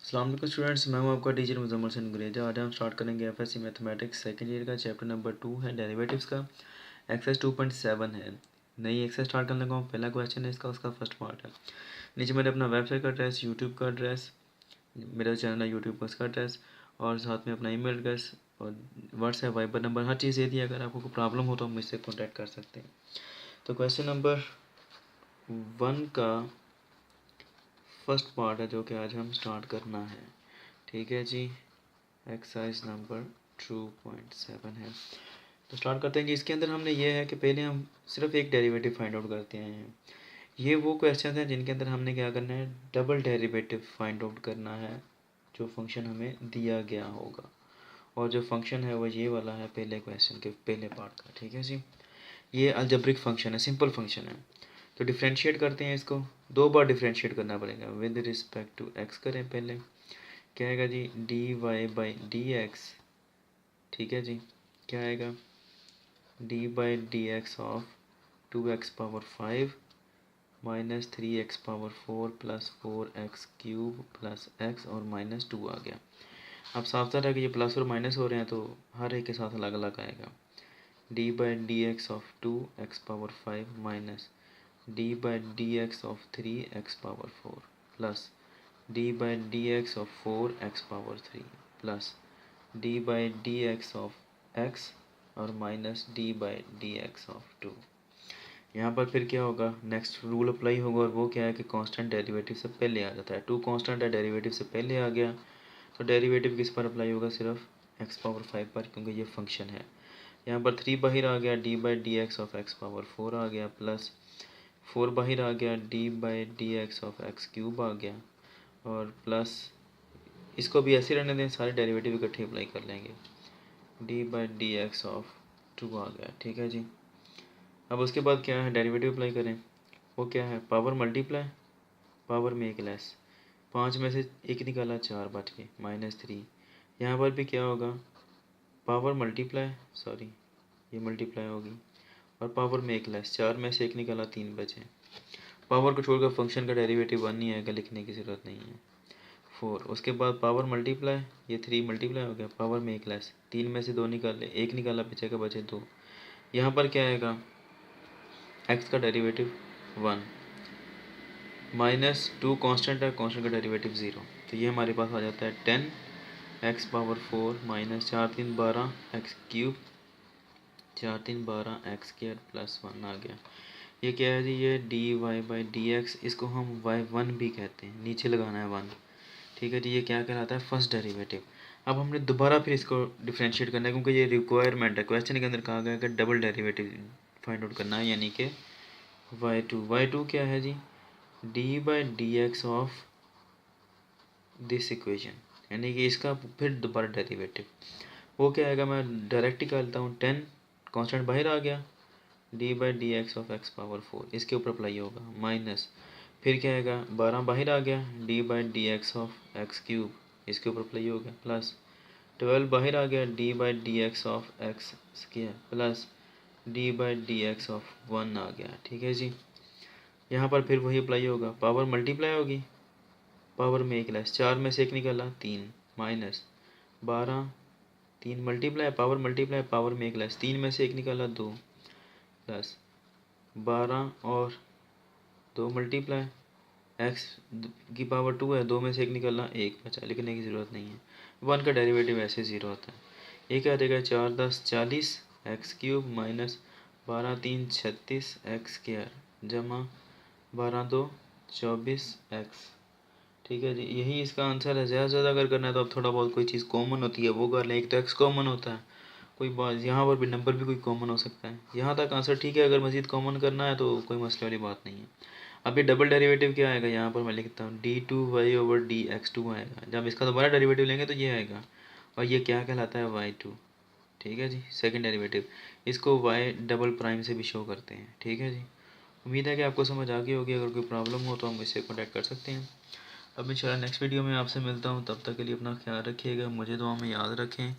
अस्सलाम वालेकुम स्टूडेंट्स, मैं हूं आपका टीचर मुजम्मल हसन गुरेजा। आज हम स्टार्ट करेंगे एफएससी मैथमेटिक्स सेकंड ईयर का चैप्टर नंबर 2 है डेरिवेटिव्स का। एक्सरसाइज 2.7 है। नई एक्सरसाइज स्टार्ट करने का पहला क्वेश्चन है इसका, उसका फर्स्ट पार्ट है। नीचे मैंने अपना वेबसाइट का एड्रेस, यूट्यूब का एड्रेस, मेरा चैनल है यूट्यूब का, उसका एड्रेस और साथ में अपना ईमेल एड्रेस और व्हाट्सएप वाइबर नंबर, हर चीज़ दे दी। अगर आपको कोई प्रॉब्लम हो तो हम मुझसे कॉन्टैक्ट कर सकते हैं। तो क्वेश्चन नंबर 1 का फर्स्ट पार्ट है जो कि आज हम स्टार्ट करना है। ठीक है जी, एक्सरसाइज नंबर 2.7 है। तो स्टार्ट करते हैं कि इसके अंदर हमने ये है कि पहले हम सिर्फ एक डेरिवेटिव फाइंड आउट करते हैं। ये वो क्वेश्चन हैं जिनके अंदर हमने क्या करना है, डबल डेरिवेटिव फाइंड आउट करना है जो फंक्शन हमें दिया गया होगा। और जो फंक्शन है वो ये वाला है पहले क्वेश्चन के पहले पार्ट का। ठीक है जी, ये अलजेब्रिक फंक्शन है, सिंपल फंक्शन है। तो डिफ्रेंशिएट करते हैं इसको, 2 बार डिफ्रेंशिएट करना पड़ेगा। विद रिस्पेक्ट टू एक्स करें पहले, क्या आएगा जी, D Y by D X. ठीक है जी, क्या आएगा, D by D X of 2x⁵ minus 3x⁴ plus 4x³ plus x और माइनस 2 आ गया। अब साफ है कि ये प्लस और माइनस हो रहे हैं तो हर एक के साथ अलग अलग आएगा। D by D X of 2x⁵ minus D by D X of 3x⁴ plus D by D X of 4x⁴ plus D by D X of x और minus D by D X of 2। यहाँ पर फिर क्या होगा, next rule apply होगा और वो क्या है कि कांस्टेंट डेरिवेटिव से पहले आ जाता है। 2 कांस्टेंट है, डेरिवेटिव से पहले आ गया तो डेरिवेटिव किस पर अप्लाई होगा, सिर्फ x⁵ पर, क्योंकि ये फंक्शन है। यहाँ पर 3 बाहर आ गया, D by D X of x⁴ आ गया, प्लस 4 बाहर आ गया, D by D X of x³ आ गया, और प्लस इसको भी ऐसे रहने दें, सारे डेरिवेटिव इकट्ठे अप्लाई कर लेंगे। D by D X of 2 आ गया। ठीक है जी, अब उसके बाद क्या है, डेरिवेटिव अप्लाई करें। वो क्या है, पावर मल्टीप्लाई, पावर में एक लेस, 5 में से 1 निकाला, 4 बच गए, -3। यहाँ पर भी क्या होगा, पावर मल्टीप्लाई, सॉरी ये मल्टीप्लाई होगी, और पावर में एक लेस, 4 में से 1 निकाला, 3 बचे। पावर को छोड़कर फंक्शन का डेरिवेटिव 1 नहीं आएगा, लिखने की ज़रूरत नहीं है। 4, उसके बाद पावर मल्टीप्लाई, ये 3 मल्टीप्लाई हो गया, पावर में एक लेस, 3 में से 2 निकाले, 1 निकाला, बचेगा, बचे 2। यहाँ पर क्या आएगा, x का डेरिवेटिव 1 माइनस 2 कांस्टेंट है, कांस्टेंट का डेरिवेटिव 0, तो ये हमारे पास आ जाता है 10x⁴ minus 4 3 12 x³ 4 3 12 x² plus 1 आ गया। ये क्या है जी, ये D Y by D X, इसको हम y1 भी कहते हैं, नीचे लगाना है 1। ठीक है जी, ये क्या कहलाता है, फर्स्ट डेरिवेटिव। अब हमने दोबारा फिर इसको डिफ्रेंशिएट करना है, क्योंकि ये रिक्वायरमेंट है, क्वेश्चन के अंदर कहा गया कि डबल डेरिवेटिव फाइंड आउट करना है, यानी कि y2 क्या है जी, D by D X of this equation, यानी कि इसका फिर दोबारा डेरिवेटिव। वो क्या आएगा, मैं डायरेक्ट ही कर लेता हूँ, 10 कांस्टेंट बाहर आ गया, D by D X of x⁴ इसके ऊपर अप्लाई होगा, माइनस फिर क्या आएगा, 12 बाहर आ गया, D by D X of x³ इसके ऊपर अप्लाई हो गया, प्लस 12 बाहर आ गया, D by D X of x² plus D by D X of 1 आ गया। ठीक है जी, यहाँ पर फिर वही अप्लाई होगा, पावर मल्टीप्लाई होगी, पावर में एक लेस, 4 में से 1 निकाला, 3 माइनस 12 3 मल्टीप्लाई, पावर में एक लेस, 3 में से 1 निकाला, 2 प्लस 12 और 2 मल्टीप्लाई, x की पावर 2 है, 2 में से 1 निकालना, 1 बचा, लिखने की ज़रूरत नहीं है। 1 का डेरिवेटिव ऐसे 0 होता है। ये क्या देगा, 4 10 40 x³ माइनस 12 3 36 x² जमा 12 2 24 x। ठीक है जी, यही इसका आंसर है। ज़्यादा से ज़्यादा अगर करना है तो अब थोड़ा बहुत कोई चीज़ कॉमन होती है वो कर लें। एक तो x कॉमन होता है, कोई बात यहाँ पर भी नंबर भी कोई कॉमन हो सकता है। यहाँ तक आंसर ठीक है, अगर मज़ीद कॉमन करना है तो कोई मसले वाली बात नहीं है। अब ये डबल डेरिवेटिव क्या आएगा, यहाँ पर मैं लिखता हूँ d2y/dx2 आएगा। जब इसका दोबारा डेरिवेटिव लेंगे तो ये आएगा, और ये क्या कहलाता है, y2। ठीक है जी, सेकंड डेरिवेटिव, इसको y" से भी शो करते हैं। ठीक है जी, उम्मीद है कि आपको समझ आ गई होगी। अगर कोई प्रॉब्लम हो तो हम मुझसे कॉन्टैक्ट कर सकते हैं। अब इंशाल्लाह नेक्स्ट वीडियो में आपसे मिलता हूँ, तब तक के लिए अपना ख्याल रखिएगा, मुझे दुआ में याद रखें,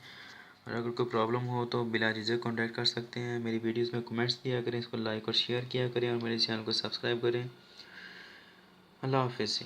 और अगर कोई प्रॉब्लम हो तो बिला झिझक कॉन्टैक्ट कर सकते हैं। मेरी वीडियोस में कमेंट्स दिया करें, इसको लाइक और शेयर किया करें, और मेरे चैनल को सब्सक्राइब करें। अल्लाह हाफिज़।